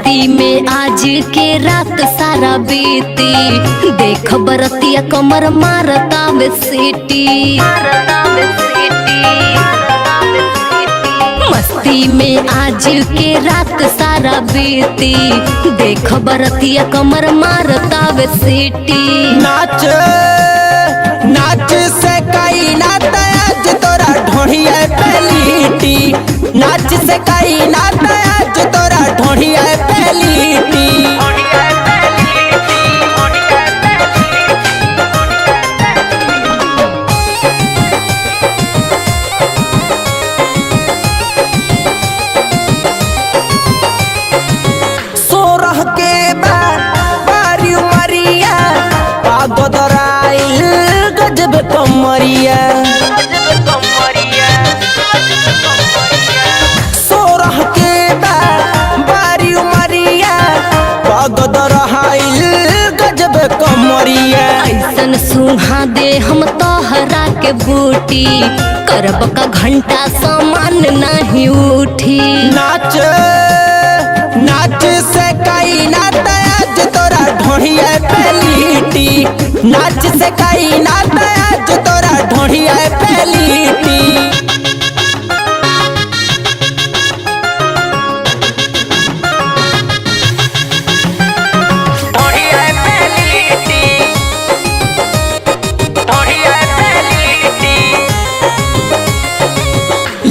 मस्ती में आज के रात सारा बीती, देख बरतिया कमर मारता वे सीटी। मस्ती में आज के रात सारा बीती, देख बरतिया कमर मारता वे सीटी। नाच नाच से कई नाता आज तोरा ढोढ़िया पहलीटी, नाच से कई नाता आज तोरा ढोढ़िया पहलीटी। सोरह के बारी उमरिया पागोदराइल गजब कमरिया। सोरह के बारी उमरिया पागोदराइल गजब कमरिया। ऐसन सुहा दे हम तोहरा के बूटी, करब का घंटा सामान नहीं उठी। नाच नाच से कई नाता आज तोरा ढोढ़िया पहलीटी, नाच से कई नाता आज तोरा ढोढ़िया पहलीटी।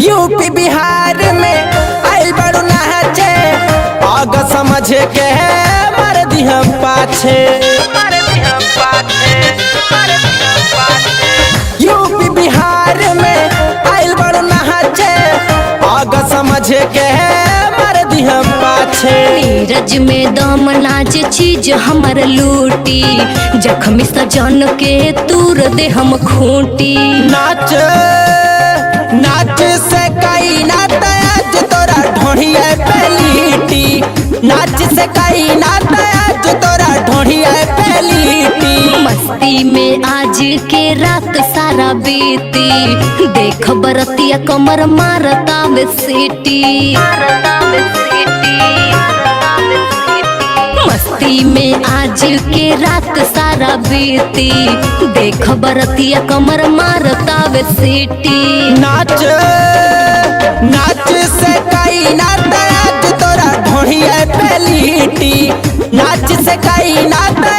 यूपी बिहार में आइल बड़ू नाचे, आग समझ के मर दिया पाछे। यूपी बिहार में आइल बड़ू नाचे, आग समझ के मर दिया पाछे। नीरज में दम नाच चीज हमर लूटी, जख्मी सजन के तूर दे हम खूंटी। नाच नाच से कई नाता आज तोरा ढोढ़िया पहलीटी, नाच से कई नाता आज तोरा ढोढ़िया पहलीटी। मस्ती में आज के रात सारा बीती, देख बरतिया कमर मारता वे सीटी। मस्ती में आज के रात सारा बीती, देख बरतिया कमर मारता वे सीटी। नाच नाच से कई नाता आज तोरा ढोढ़िया पहलीटी, नाच से कई नाता